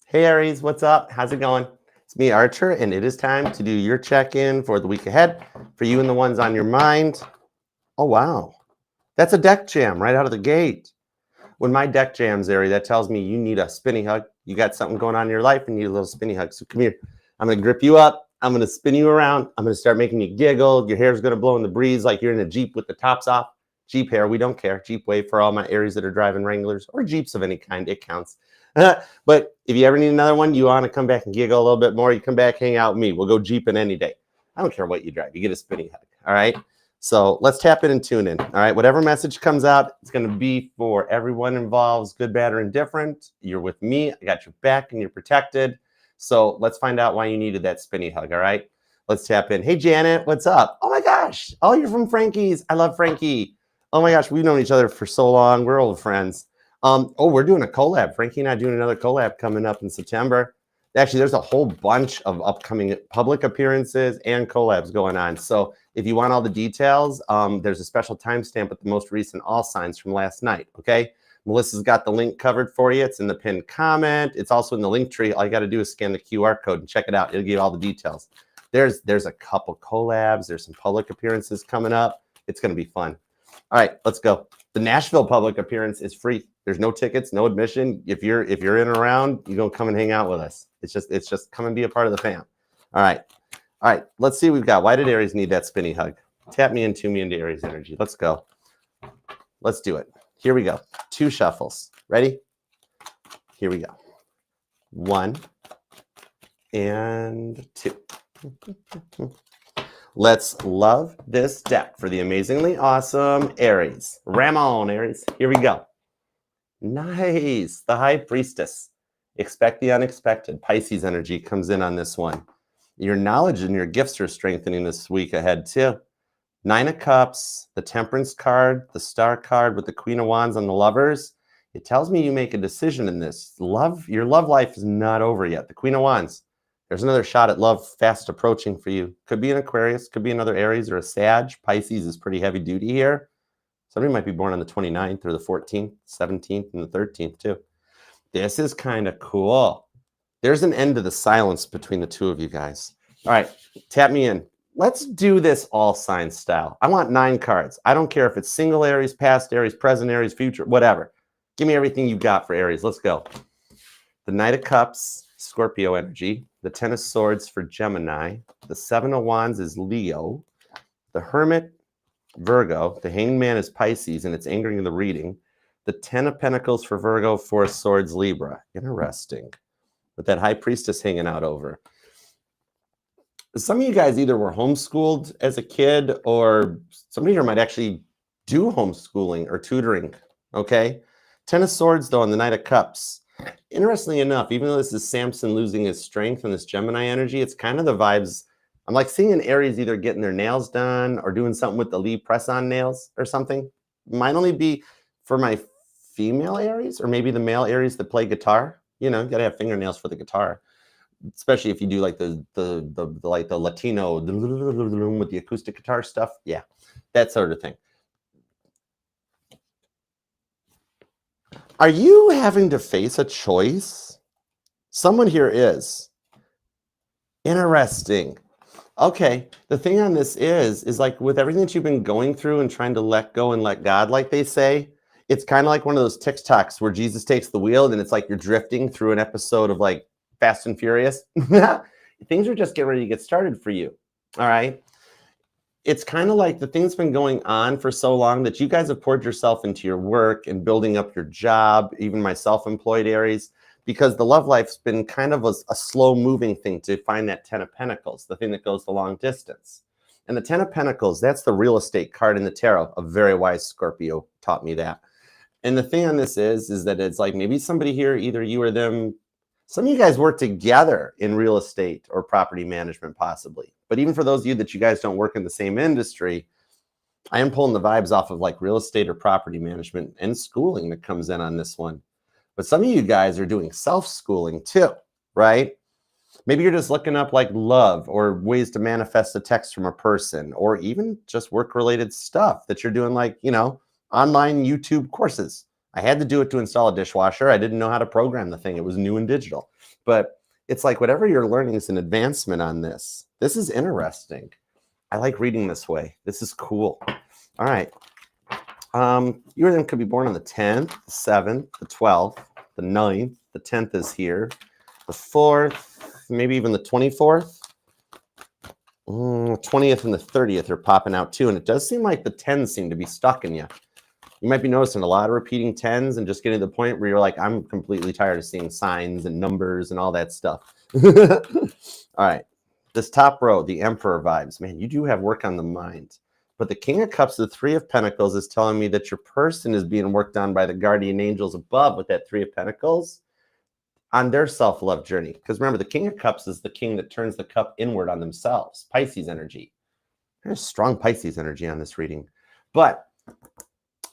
Hey Aries, what's up? How's it going? It's me, Archer, and it is time to do your check-in for the week ahead for you and the ones on your mind. Oh, wow. That's a deck jam right out of the gate. When my deck jams, Aries, that tells me you need a spinny hug. You got something going on in your life and you need a little spinny hug. So come here. I'm going to grip you up. I'm going to spin you around. I'm going to start making you giggle. Your hair's going to blow in the breeze like you're in a Jeep with the tops off. Jeep hair, we don't care. Jeep wave for all my Aries that are driving Wranglers or Jeeps of any kind. It counts. But if you ever need another one, you want to come back and giggle a little bit more, you come back, hang out with me. We'll go Jeeping any day. I don't care what you drive. You get a spinny hug. All right. So let's tap in and tune in. All right. Whatever message comes out, it's going to be for everyone involved, good, bad, or indifferent. You're with me. I got your back and you're protected. So let's find out why you needed that spinny hug. All right. Let's tap in. Hey, Janet, what's up? Oh, my gosh. Oh, you're from Frankie's. I love Frankie. Oh, my gosh. We've known each other for so long. We're old friends. We're doing a collab. Frankie and I are doing another collab coming up in September. Actually, there's a whole bunch of upcoming public appearances and collabs going on. So if you want all the details, there's a special timestamp with the most recent all signs from last night, okay? Melissa's got the link covered for you. It's in the pinned comment. It's also in the link tree. All you got to do is scan the QR code and check it out. It'll give you all the details. There's a couple collabs. There's some public appearances coming up. It's going to be fun. All right, let's go. The Nashville public appearance is free. There's no tickets, no admission. If you're in and around, you're gonna come and hang out with us. It's just come and be a part of the fam. All right. Let's see what we've got. Why did Aries need that spinny hug? Tap me into Aries energy. Let's go. Let's do it. Here we go. 2 shuffles. Ready? Here we go. 1 and 2. Let's love this deck for the amazingly awesome Aries. Ramon, Aries. Here we go. Nice. The High Priestess. Expect the unexpected. Pisces energy comes in on this one. Your knowledge and your gifts are strengthening this week ahead too. 9 of Cups, the Temperance card, the Star card with the Queen of Wands on the Lovers. It tells me you make a decision in this. Your love life is not over yet. The Queen of Wands. There's another shot at love fast approaching for you. Could be an Aquarius, could be another Aries or a Sag. Pisces is pretty heavy duty here. Somebody might be born on the 29th or the 14th, 17th, and the 13th too. This is kind of cool. There's an end to the silence between the two of you guys. All right, tap me in. Let's do this all sign style. I want 9 cards. I don't care if it's single Aries, past Aries, present Aries, future, whatever. Give me everything you got for Aries. Let's go. The Knight of Cups, Scorpio energy. The 10 of Swords for Gemini. The 7 of Wands is Leo. The Hermit, Virgo. The Hanged Man is Pisces, and it's angering the reading. The 10 of Pentacles for Virgo, 4 of Swords, Libra. Interesting. With that High Priestess hanging out over. Some of you guys either were homeschooled as a kid, or somebody here might actually do homeschooling or tutoring, okay? 10 of Swords, though, on the Knight of Cups. Interestingly enough, even though this is Samson losing his strength and this Gemini energy, it's kind of the vibes. I'm like seeing an Aries either getting their nails done or doing something with the Lee press-on nails or something. Might only be for my female Aries, or maybe the male Aries that play guitar. You know, you gotta have fingernails for the guitar, especially if you do like the Latino with the acoustic guitar stuff. Yeah, that sort of thing. Are you having to face a choice? Someone here is. Interesting. Okay, the thing on this is like with everything that you've been going through and trying to let go and let God, like they say, it's kind of like one of those TikToks where Jesus takes the wheel and it's like you're drifting through an episode of like Fast and Furious. Things are just getting ready to get started for you. All right. It's kind of like the thing's been going on for so long that you guys have poured yourself into your work and building up your job, even my self-employed Aries, because the love life's been kind of a slow-moving thing to find that 10 of Pentacles, the thing that goes the long distance. And the 10 of Pentacles, that's the real estate card in the tarot. A very wise Scorpio taught me that. And the thing on this is that it's like maybe somebody here, either you or them, some of you guys work together in real estate or property management possibly. But even for those of you that you guys don't work in the same industry, I am pulling the vibes off of like real estate or property management and schooling that comes in on this one. But some of you guys are doing self-schooling too, right? Maybe you're just looking up like love or ways to manifest a text from a person, or even just work-related stuff that you're doing, like, you know, online YouTube courses. I had to do it to install a dishwasher. I didn't know how to program the thing. It was new and digital. But it's like whatever you're learning is an advancement on this. This is interesting. I like reading this way. This is cool. All right. You then could be born on the 10th, the 7th, the 12th, the 9th. The 10th is here. The 4th, maybe even the 24th. 20th and the 30th are popping out too. And it does seem like the 10s seem to be stuck in you. You might be noticing a lot of repeating 10s and just getting to the point where you're like, I'm completely tired of seeing signs and numbers and all that stuff. All right. This top row, the Emperor vibes. Man, you do have work on the mind. But the King of Cups, the Three of Pentacles is telling me that your person is being worked on by the guardian angels above with that Three of Pentacles on their self-love journey. Because remember, the King of Cups is the king that turns the cup inward on themselves. Pisces energy. There's strong Pisces energy on this reading. But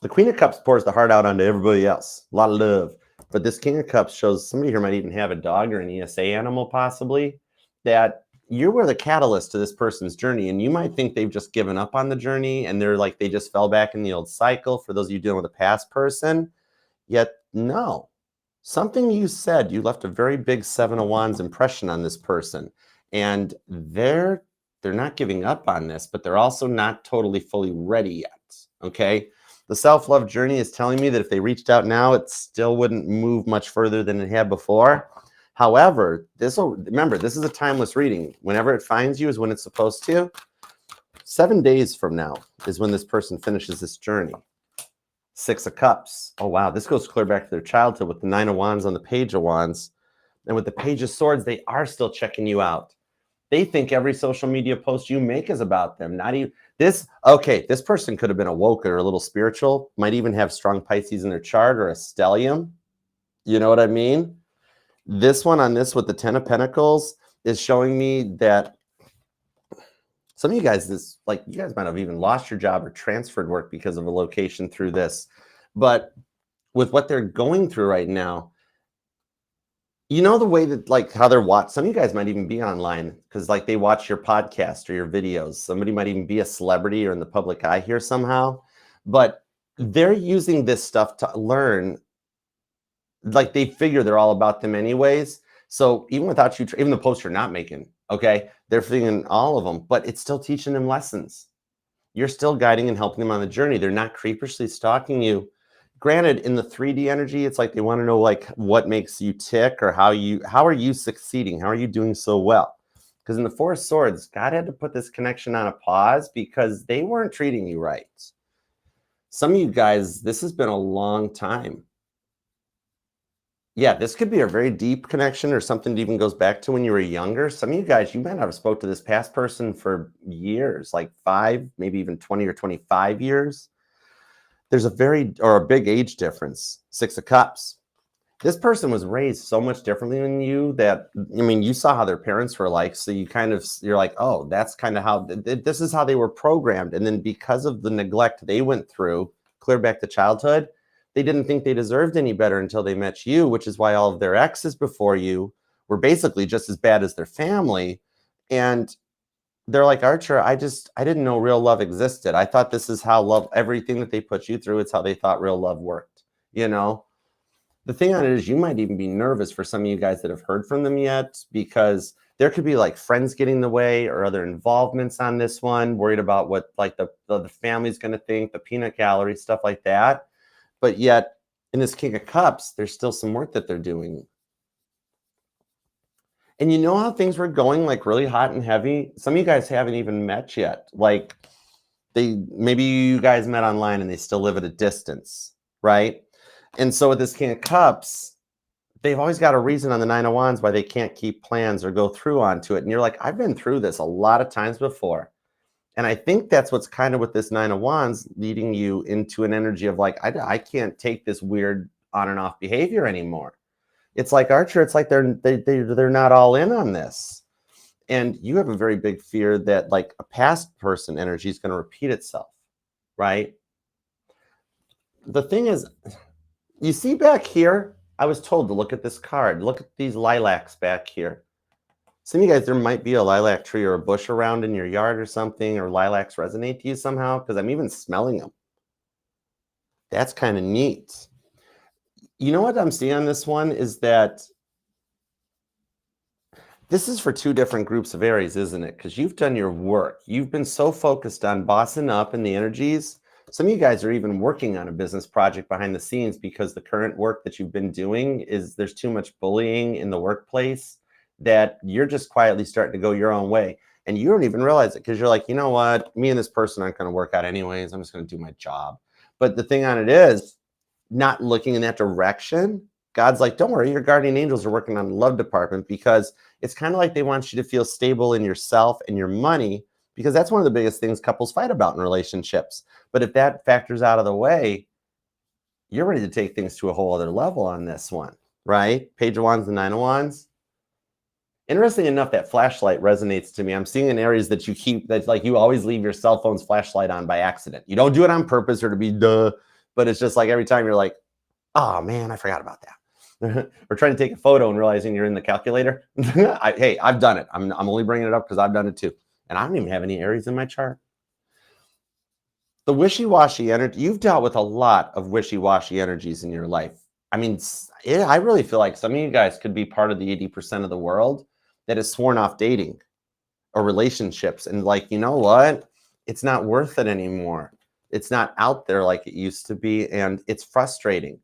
the Queen of Cups pours the heart out onto everybody else. A lot of love. But this King of Cups shows somebody here might even have a dog or an ESA animal possibly, that you were the catalyst to this person's journey. And you might think they've just given up on the journey and they're like, they just fell back in the old cycle for those of you dealing with a past person. Yet, no. Something you said, you left a very big Seven of Wands impression on this person. And they're not giving up on this, but they're also not totally fully ready yet. Okay? The self-love journey is telling me that if they reached out now, it still wouldn't move much further than it had before. However, remember, this is a timeless reading. Whenever it finds you is when it's supposed to. 7 days from now is when this person finishes this journey. Six of Cups. Oh, wow. This goes clear back to their childhood with the Nine of Wands on the Page of Wands. And with the Page of Swords, they are still checking you out. They think every social media post you make is about them. Not even this. Okay, this person could have been awoke or a little spiritual. Might even have strong Pisces in their chart or a stellium. You know what I mean? This one on this with the 10 of Pentacles is showing me that some of you guys, you guys might have even lost your job or transferred work because of a location through this. But with what they're going through right now, you know, the way that how they're watched, some of you guys might even be online because they watch your podcast or your videos. Somebody might even be a celebrity or in the public eye here somehow. But they're using this stuff to learn. They figure they're all about them anyways. So even without you, even the posts you're not making, okay, they're figuring all of them, but it's still teaching them lessons. You're still guiding and helping them on the journey. They're not creepishly stalking you. Granted, in the 3D energy, it's like they want to know what makes you tick or how are you succeeding? How are you doing so well? Because in the Four of Swords, God had to put this connection on a pause because they weren't treating you right. Some of you guys, this has been a long time. Yeah, this could be a very deep connection or something that even goes back to when you were younger. Some of you guys, you might not have spoke to this past person for years, like 5, maybe even 20 or 25 years. There's a big age difference. Six of Cups. This person was raised so much differently than you that, I mean, you saw how their parents were like, so you're like, oh, that's kind of how, this is how they were programmed. And then because of the neglect they went through, clear back to childhood, they didn't think they deserved any better until they met you, which is why all of their exes before you were basically just as bad as their family. And they're like, Archer, I didn't know real love existed. I thought this is how love, everything that they put you through, it's how they thought real love worked. You know, the thing on it is you might even be nervous for some of you guys that have heard from them yet, because there could be friends getting in the way or other involvements on this one, worried about what the family's going to think, the peanut gallery, stuff like that. But yet in this King of Cups, there's still some work that they're doing. And you know how things were going really hot and heavy? Some of you guys haven't even met yet. Maybe you guys met online and they still live at a distance, right? And so with this King of Cups, they've always got a reason on the Nine of Wands why they can't keep plans or go through onto it. And you're like, I've been through this a lot of times before. And I think that's what's kind of with this Nine of Wands leading you into an energy of I can't take this weird on and off behavior anymore. It's like, Archer, it's like they're not all in on this. And you have a very big fear that a past person energy is going to repeat itself, right? The thing is, you see back here, I was told to look at this card. Look at these lilacs back here. Some of you guys, there might be a lilac tree or a bush around in your yard or something, or lilacs resonate to you somehow, because I'm even smelling them. That's kind of neat. You know what I'm seeing on this one is that this is for two different groups of Aries, isn't it? Because you've done your work. You've been so focused on bossing up in the energies. Some of you guys are even working on a business project behind the scenes because the current work that you've been doing is there's too much bullying in the workplace that you're just quietly starting to go your own way. And you don't even realize it because you're like, you know what? Me and this person aren't going to work out anyways. I'm just going to do my job. But the thing on it is not looking in that direction. God's like, don't worry, your guardian angels are working on the love department because it's kind of like they want you to feel stable in yourself and your money, because that's one of the biggest things couples fight about in relationships. But if that factors out of the way, you're ready to take things to a whole other level on this one, right? Page of Wands and Nine of Wands. Interesting enough, that flashlight resonates to me. I'm seeing in areas that you keep, that's like you always leave your cell phone's flashlight on by accident. You don't do it on purpose or to be duh, but it's just like every time you're like, oh man, I forgot about that. Or trying to take a photo and realizing you're in the calculator. Hey, I've done it. I'm only bringing it up because I've done it too. And I don't even have any Aries in my chart. The wishy-washy energy, you've dealt with a lot of wishy-washy energies in your life. I mean, I really feel like some of you guys could be part of the 80% of the world that is sworn off dating or relationships. And like, you know what? It's not worth it anymore. It's not out there like it used to be. And it's frustrating.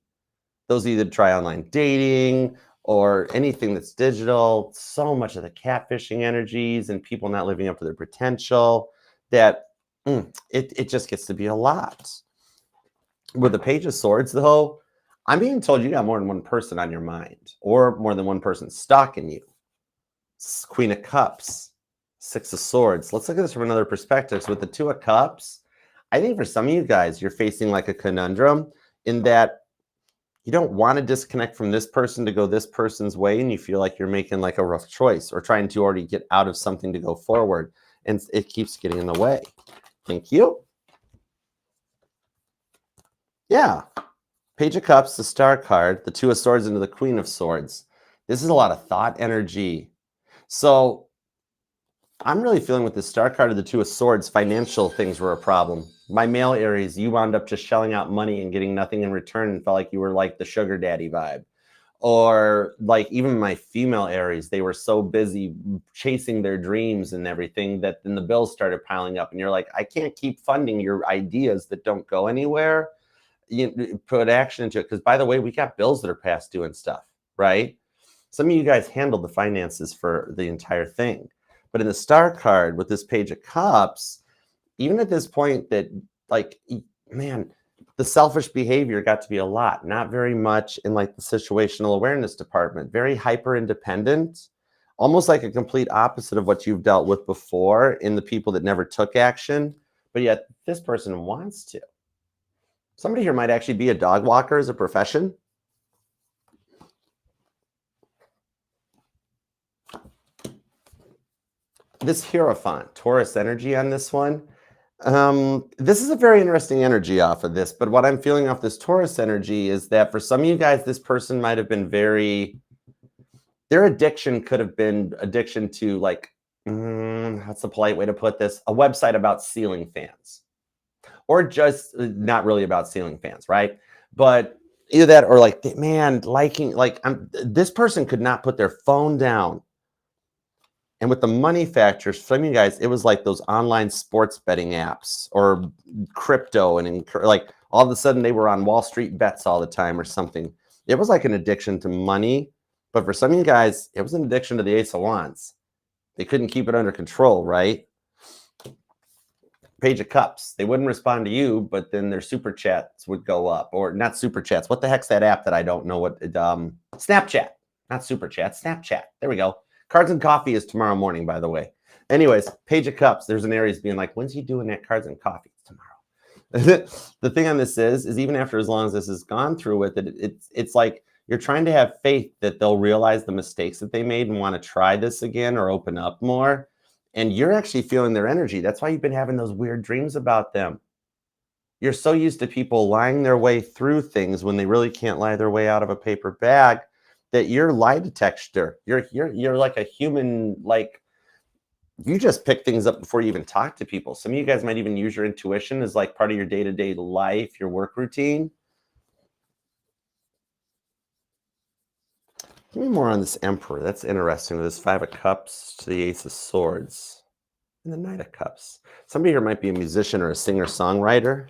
Those either try online dating or anything that's digital, so much of the catfishing energies and people not living up to their potential that it just gets to be a lot. With the Page of Swords, though, I'm being told you got more than one person on your mind or more than one person stalking you. Queen of Cups, Six of Swords. Let's look at this from another perspective. So with the Two of Cups, I think for some of you guys, you're facing like a conundrum in that you don't want to disconnect from this person to go this person's way, and you feel like you're making like a rough choice or trying to already get out of something to go forward, and it keeps getting in the way. Thank you. Yeah. Page of Cups, the Star card, the Two of Swords into the Queen of Swords. This is a lot of thought energy. So I'm really feeling with the Star card of the Two of Swords, financial things were a problem. My male Aries, you wound up just shelling out money and getting nothing in return and felt like you were like the sugar daddy vibe. Or like even my female Aries, they were so busy chasing their dreams and everything that then the bills started piling up. And you're like, I can't keep funding your ideas that don't go anywhere. You put action into it. Because by the way, we got bills that are past due and stuff, right? Some of you guys handled the finances for the entire thing. But in the Star card with this Page of Cups, even at this point that like, man, the selfish behavior got to be a lot, not very much in like the situational awareness department, very hyper independent, almost like a complete opposite of what you've dealt with before in the people that never took action, but yet this person wants to. Somebody here might actually be a dog walker as a profession. This Hierophant, Taurus energy on this one. This is a very interesting energy off of this, but what I'm feeling off this Taurus energy is that for some of you guys, this person might have been their addiction could have been addiction to like, that's a polite way to put this, a website about ceiling fans. Or just not really about ceiling fans, right? But either that or like, man, liking, like this person could not put their phone down. And with the money factors, some of you guys, it was like those online sports betting apps or crypto and like all of a sudden they were on Wall Street bets all the time or something. It was like an addiction to money. But for some of you guys, it was an addiction to the Ace of Wands. They couldn't keep it under control, right? Page of Cups. They wouldn't respond to you, but then their super chats would go up. Or not super chats. What the heck's that app that I don't know what? Snapchat. Not super chat. Snapchat. There we go. Cards and Coffee is tomorrow morning, by the way. Anyways, Page of Cups. There's an Aries being like, when's he doing that Cards and Coffee? It's tomorrow. The thing on this is even after as long as this has gone through with it, it's like you're trying to have faith that they'll realize the mistakes that they made and want to try this again or open up more. And you're actually feeling their energy. That's why you've been having those weird dreams about them. You're so used to people lying their way through things when they really can't lie their way out of a paper bag that you're lie detector. You're like a human, like you just pick things up before you even talk to people. Some of you guys might even use your intuition as like part of your day-to-day life, your work routine. Give me more on this Emperor. That's interesting. With this Five of Cups to the Ace of Swords and the Knight of Cups. Somebody here might be a musician or a singer-songwriter.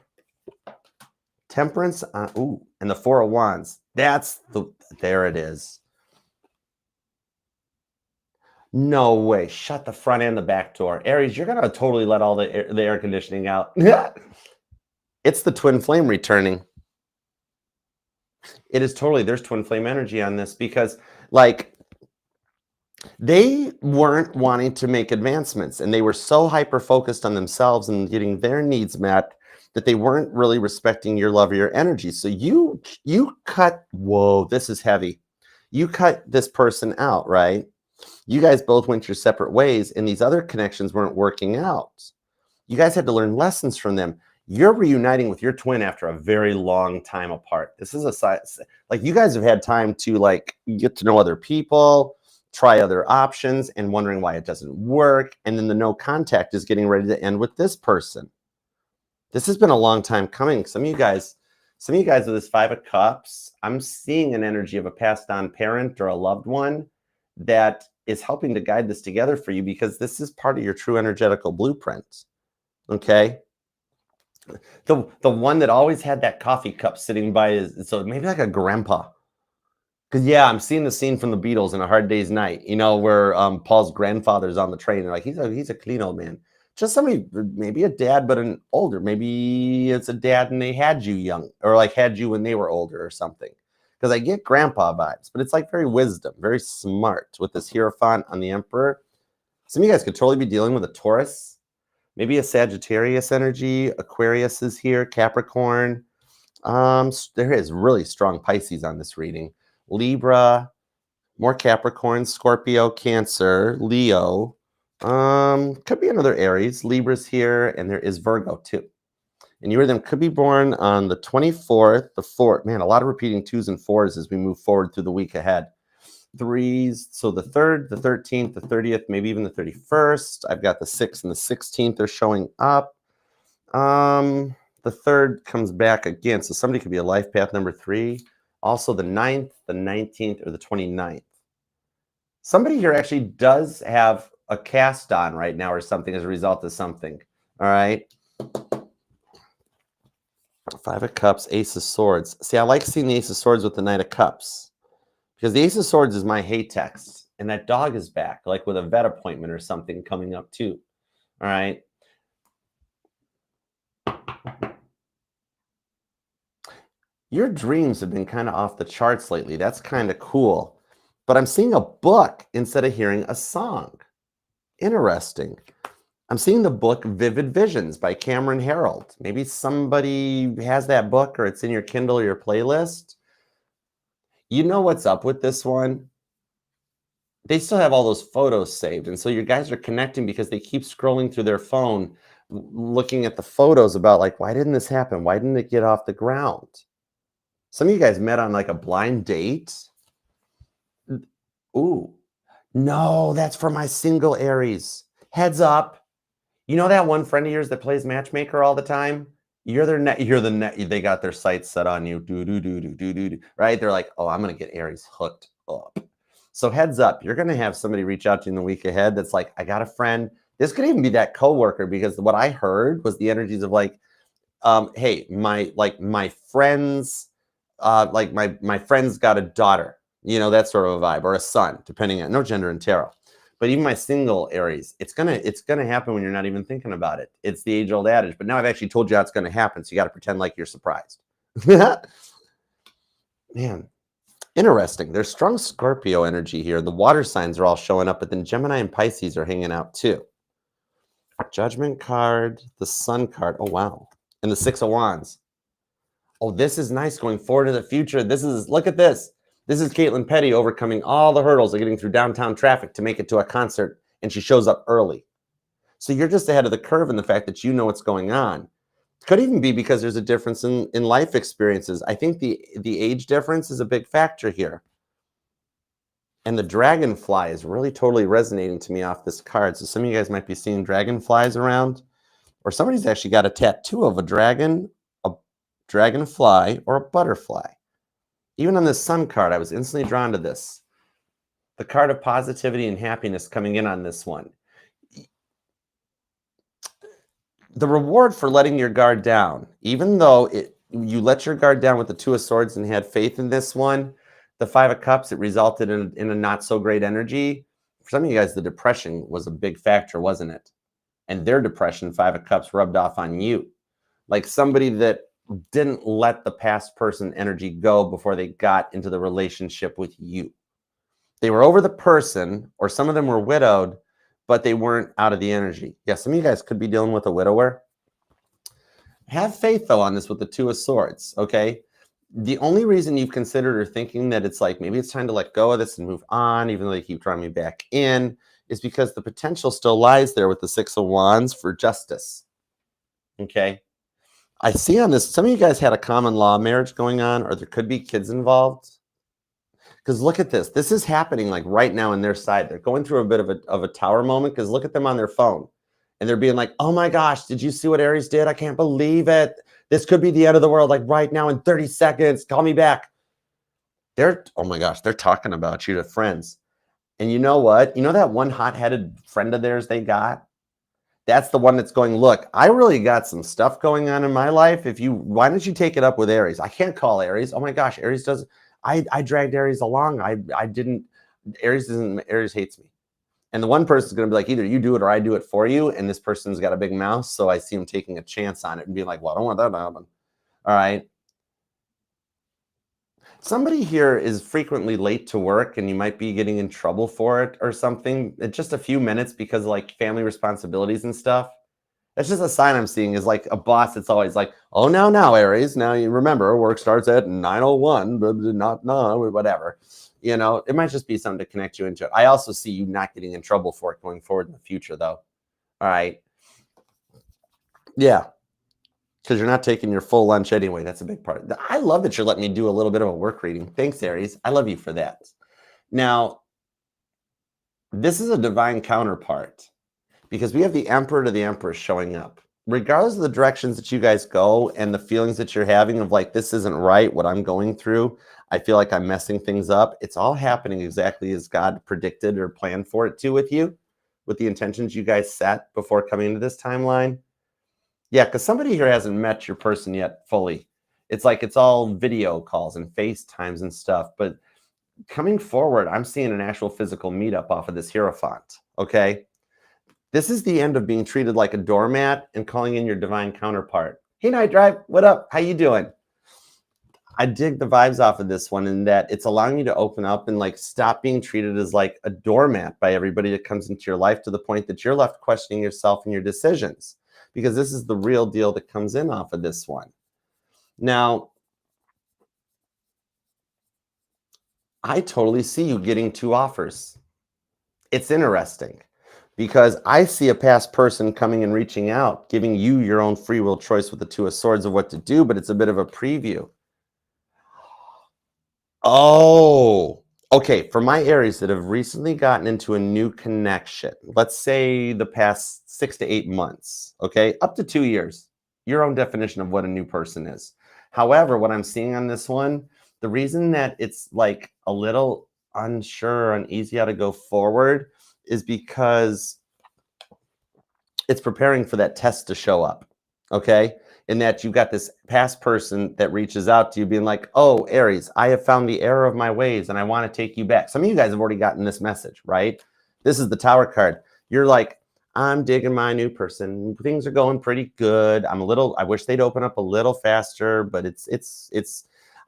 Temperance. Ooh, and the Four of Wands. There it is. No way. Shut the front and the back door. Aries, you're going to totally let all the air conditioning out. It's the twin flame returning. It is totally, there's twin flame energy on this because, like, they weren't wanting to make advancements and they were so hyper-focused on themselves and getting their needs met that they weren't really respecting your love or your energy. So you cut, whoa, this is heavy. You cut this person out, right? You guys both went your separate ways and these other connections weren't working out. You guys had to learn lessons from them. You're reuniting with your twin after a very long time apart. This is like you guys have had time to like get to know other people, try other options and wondering why it doesn't work. And then the no contact is getting ready to end with this person. This has been a long time coming. Some of you guys with this Five of Cups, I'm seeing an energy of a passed on parent or a loved one that is helping to guide this together for you because this is part of your true energetical blueprint. Okay. The one that always had that coffee cup sitting by his, so maybe like a grandpa. Because yeah, I'm seeing the scene from the Beatles in A Hard Day's Night, you know, where Paul's grandfather's on the train and like he's a clean old man. Just somebody, maybe a dad, but an older. Maybe it's a dad and they had you young, or like had you when they were older or something. Because I get grandpa vibes, but it's like very wisdom, very smart with this Hierophant on the Emperor. Some of you guys could totally be dealing with a Taurus, maybe a Sagittarius energy. Aquarius is here, Capricorn. There is really strong Pisces on this reading. Libra, more Capricorn, Scorpio, Cancer, Leo. Could be another Aries. Libra's here, and there is Virgo too. And you or them could be born on the 24th, the 4th. Man, a lot of repeating 2s and 4s as we move forward through the week ahead. 3s, so the 3rd, the 13th, the 30th, maybe even the 31st. I've got the 6th and the 16th are showing up. The 3rd comes back again, so somebody could be a life path number 3. Also the 9th, the 19th, or the 29th. Somebody here actually does have a cast on right now or something as a result of something. All right. Five of Cups, Ace of Swords. See, I like seeing the Ace of Swords with the Knight of Cups because the Ace of Swords is my hate text, and that dog is back, like with a vet appointment or something coming up too. All right. Your dreams have been kind of off the charts lately. That's kind of cool. But I'm seeing a book instead of hearing a song. Interesting. I'm seeing the book Vivid Visions by Cameron Harold. Maybe somebody has that book or it's in your Kindle or your playlist. You know what's up with this one? They still have all those photos saved. And so you guys are connecting because they keep scrolling through their phone, looking at the photos about like, why didn't this happen? Why didn't it get off the ground? Some of you guys met on like a blind date. Ooh, no, that's for my single Aries. Heads up. You know that one friend of yours that plays matchmaker all the time? You're their net. You're the net. They got their sights set on you. Right? They're like, oh, I'm gonna get Aries hooked up. So heads up, you're gonna have somebody reach out to you in the week ahead. That's like, I got a friend. This could even be that coworker because what I heard was the energies of like, hey, my friends, my friend's got a daughter. You know, that sort of a vibe, or a son, depending on no gender in tarot. But even my single Aries, it's gonna happen when you're not even thinking about it. It's the age-old adage. But now I've actually told you how it's gonna happen, so you got to pretend like you're surprised. Man, interesting. There's strong Scorpio energy here. The water signs are all showing up, but then Gemini and Pisces are hanging out too. Judgment card, the Sun card. Oh wow, and the Six of Wands. Oh, this is nice going forward to the future. Look at this. This is Caitlin Petty overcoming all the hurdles of getting through downtown traffic to make it to a concert, and she shows up early. So you're just ahead of the curve in the fact that you know what's going on. Could even be because there's a difference in life experiences. I think the age difference is a big factor here. And the dragonfly is really totally resonating to me off this card. So some of you guys might be seeing dragonflies around, or somebody's actually got a tattoo of a dragon, a dragonfly, or a butterfly. Even on this Sun card, I was instantly drawn to this. The card of positivity and happiness coming in on this one. The reward for letting your guard down, even though you let your guard down with the Two of Swords and had faith in this one, the Five of Cups, it resulted in a not so great energy. For some of you guys, the depression was a big factor, wasn't it? And their depression, Five of Cups, rubbed off on you. Like somebody that didn't let the past person energy go before they got into the relationship with you. They were over the person, or some of them were widowed, but they weren't out of the energy. Yeah, some of you guys could be dealing with a widower. Have faith, though, on this with the Two of Swords, okay? The only reason you've considered or thinking that it's like, maybe it's time to let go of this and move on, even though they keep drawing me back in, is because the potential still lies there with the Six of Wands for justice, okay? I see on this, some of you guys had a common law marriage going on, or there could be kids involved. Because look at this. This is happening like right now in their side. They're going through a bit of a tower moment because look at them on their phone. And they're being like, oh my gosh, did you see what Aries did? I can't believe it. This could be the end of the world, like right now in 30 seconds. Call me back. Oh my gosh, they're talking about you to friends. And you know what? You know that one hot-headed friend of theirs they got? That's the one that's going, look, I really got some stuff going on in my life. Why don't you take it up with Aries? I can't call Aries. Oh my gosh, Aries doesn't. I dragged Aries along. Aries hates me. And the one person's going to be like, either you do it or I do it for you. And this person's got a big mouth. So I see him taking a chance on it and being like, well, I don't want that to happen. All right. Somebody here is frequently late to work and you might be getting in trouble for it or something. It's just a few minutes because of like family responsibilities and stuff. That's just a sign I'm seeing is like a boss that's always like, oh, now, Aries. Now you remember work starts at 9:01, but not whatever. You know, it might just be something to connect you into it. I also see you not getting in trouble for it going forward in the future, though. All right. Yeah. Because you're not taking your full lunch anyway. That's a big part. I love that you're letting me do a little bit of a work reading. Thanks, Aries. I love you for that. Now, this is a divine counterpart because we have the Emperor to the Empress showing up. Regardless of the directions that you guys go and the feelings that you're having of like, this isn't right, what I'm going through, I feel like I'm messing things up. It's all happening exactly as God predicted or planned for it to with you, with the intentions you guys set before coming into this timeline. Yeah, because somebody here hasn't met your person yet fully. It's like it's all video calls and FaceTimes and stuff. But coming forward, I'm seeing an actual physical meetup off of this Hierophant, okay? This is the end of being treated like a doormat and calling in your divine counterpart. Hey, Night Drive, what up? How you doing? I dig the vibes off of this one in that it's allowing you to open up and like stop being treated as like a doormat by everybody that comes into your life to the point that you're left questioning yourself and your decisions, because this is the real deal that comes in off of this one. Now, I totally see you getting 2 offers. It's interesting because I see a past person coming and reaching out, giving you your own free will choice with the Two of Swords of what to do, but it's a bit of a preview. Oh, okay. For my Aries that have recently gotten into a new connection, let's say the past 6 to 8 months, okay, up to 2 years, your own definition of what a new person is. However, what I'm seeing on this one, the reason that it's like a little unsure, uneasy how to go forward is because it's preparing for that test to show up, okay? In that you've got this past person that reaches out to you being like, oh, Aries, I have found the error of my ways and I want to take you back. Some of you guys have already gotten this message, right? This is the Tower card. You're like, I'm digging my new person. Things are going pretty good. I wish they'd open up a little faster, but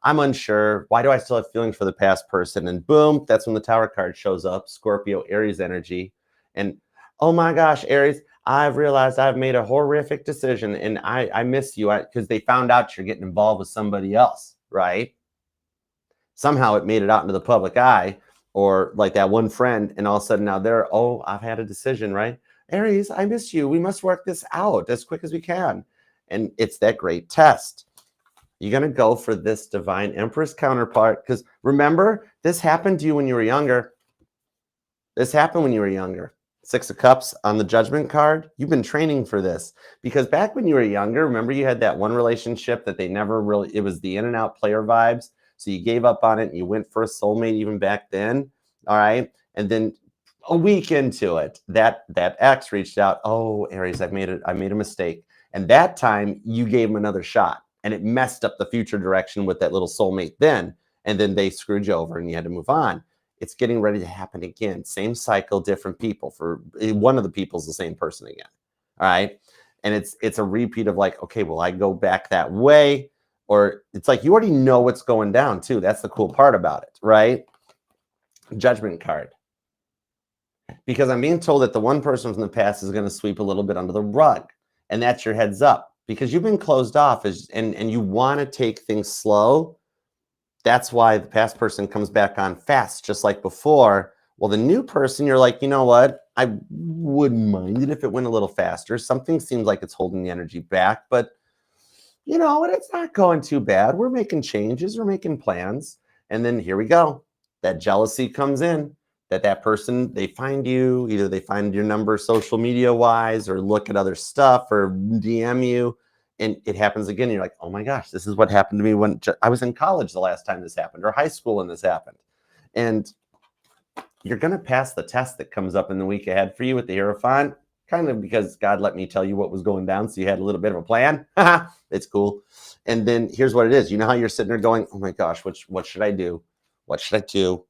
I'm unsure. Why do I still have feelings for the past person? And boom, that's when the Tower card shows up, Scorpio, Aries energy. And oh my gosh, Aries, I've realized I've made a horrific decision and I miss you because they found out you're getting involved with somebody else, right? Somehow it made it out into the public eye, or like that one friend, and all of a sudden now I've had a decision, right? Aries, I miss you. We must work this out as quick as we can. And it's that great test. You're going to go for this divine Empress counterpart because remember, this happened to you when you were younger. This happened when you were younger. 6 of Cups on the Judgment card. You've been training for this because back when you were younger, remember you had that one relationship that it was the in and out player vibes. So you gave up on it and you went for a soulmate even back then. All right. And then a week into it, that ex reached out. Oh, Aries, I made a mistake. And that time you gave him another shot, and it messed up the future direction with that little soulmate then. And then they screwed you over and you had to move on. It's getting ready to happen again. Same cycle, different people. For one of the people's the same person again. All right. And it's a repeat of like, okay, well, I go back that way. Or it's like you already know what's going down too. That's the cool part about it, right? Judgment card. Because I'm being told that the one person from the past is going to sweep a little bit under the rug. And that's your heads up. Because you've been closed off and you want to take things slow. That's why the past person comes back on fast, just like before. Well, the new person, you're like, you know what? I wouldn't mind it if it went a little faster. Something seems like it's holding the energy back, but you know what? It's not going too bad. We're making changes. We're making plans. And then here we go. That jealousy comes in. That person, they find you, either they find your number social media wise or look at other stuff or DM you. And it happens again. You're like, oh my gosh, this is what happened to me when I was in college the last time this happened, or high school when this happened. And you're going to pass the test that comes up in the week ahead for you with the Hierophant, kind of because God let me tell you what was going down. So you had a little bit of a plan. It's cool. And then here's what it is. You know how you're sitting there going, oh my gosh, what should I do? What should I do?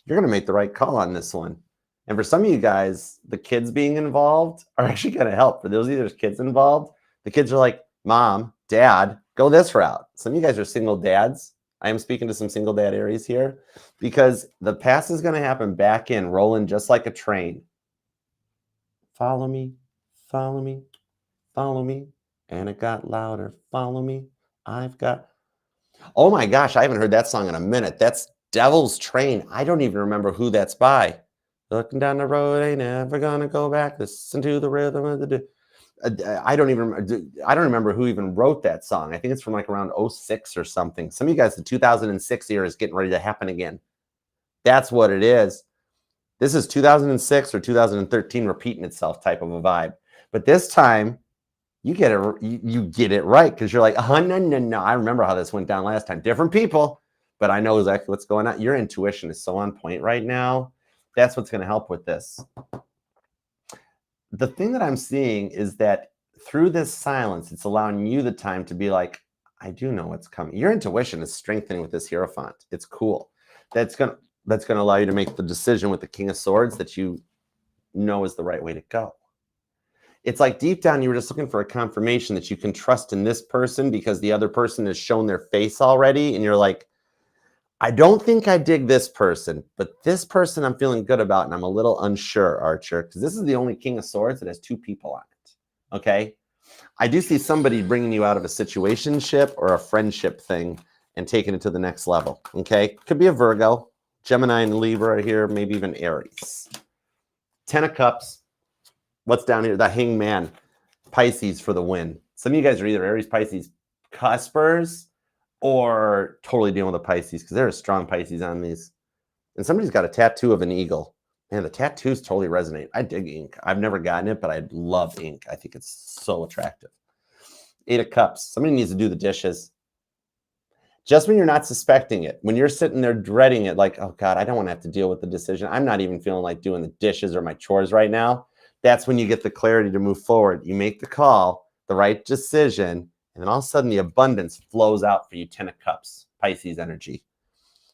You're going to make the right call on this one. And for some of you guys, the kids being involved are actually going to help. For those of you there's kids involved, the kids are like, Mom, Dad, go this route. Some of you guys are single dads. I am speaking to some single dad Aries here because the past is going to happen back in, rolling just like a train. Follow me, follow me, follow me. And it got louder. Follow me. I've got... Oh my gosh, I haven't heard that song in a minute. That's Devil's Train. I don't even remember who that's by. Looking down the road, ain't never gonna go back. Listen to the rhythm of the... I don't remember who even wrote that song. I think it's from like around 06 or something. Some of you guys, the 2006 year is getting ready to happen again. That's what it is. This is 2006 or 2013 repeating itself type of a vibe. But this time, you get it right because you're like, oh, no. I remember how this went down last time. Different people, but I know exactly what's going on. Your intuition is so on point right now. That's what's going to help with this. The thing that I'm seeing is that through this silence, it's allowing you the time to be like, I do know what's coming. Your intuition is strengthening with this Hierophant. It's cool. That's going to allow you to make the decision with the King of Swords that you know is the right way to go. It's like deep down, you were just looking for a confirmation that you can trust in this person because the other person has shown their face already. And you're like, I don't think I dig this person, but this person I'm feeling good about. And I'm a little unsure, Archer, because this is the only King of Swords that has two people on it. Okay. I do see somebody bringing you out of a situationship or a friendship thing and taking it to the next level. Okay. Could be a Virgo, Gemini and Libra here, maybe even Aries. 10 of Cups. What's down here? The Hangman, Pisces for the win. Some of you guys are either Aries, Pisces, cuspers, or totally dealing with the Pisces because there are strong Pisces on these. And somebody's got a tattoo of an eagle. Man, the tattoos totally resonate. I dig ink. I've never gotten it, but I love ink. I think it's so attractive. 8 of Cups. Somebody needs to do the dishes. Just when you're not suspecting it, when you're sitting there dreading it, like, oh God, I don't want to have to deal with the decision. I'm not even feeling like doing the dishes or my chores right now. That's when you get the clarity to move forward. You make the call, the right decision, and then all of a sudden the abundance flows out for you. 10 of Cups, Pisces energy.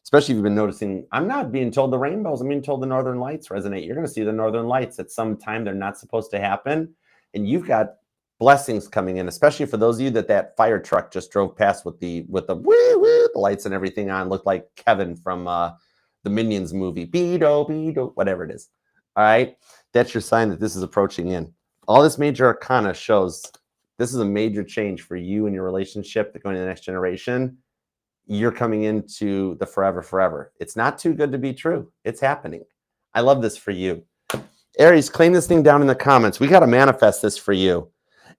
Especially if you've been noticing, I'm not being told the rainbows, I'm being told the northern lights resonate. You're going to see the northern lights at some time they're not supposed to happen. And you've got blessings coming in, especially for those of you that fire truck just drove past with the the lights and everything on, looked like Kevin from the Minions movie. Beedo, whatever it is. All right. That's your sign that this is approaching in. All this major arcana shows this is a major change for you and your relationship going to the next generation. You're coming into the forever. It's not too good to be true. It's happening. I love this for you. Aries, claim this thing down in the comments. We got to manifest this for you.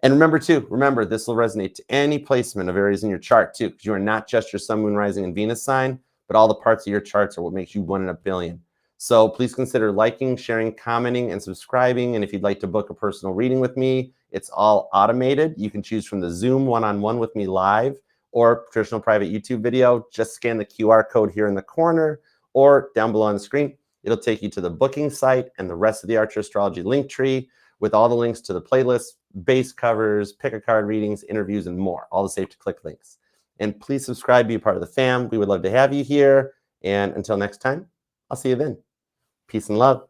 And remember, this will resonate to any placement of Aries in your chart, too, because you are not just your sun, moon, rising, and Venus sign, but all the parts of your charts are what makes you 1 in a billion. So please consider liking, sharing, commenting, and subscribing. And if you'd like to book a personal reading with me, it's all automated. You can choose from the Zoom one-on-one with me live or traditional private YouTube video. Just scan the QR code here in the corner or down below on the screen. It'll take you to the booking site and the rest of the Archer Astrology link tree with all the links to the playlist, base covers, pick a card readings, interviews, and more. All the safe to click links. And please subscribe, be a part of the fam. We would love to have you here. And until next time, I'll see you then. Peace and love.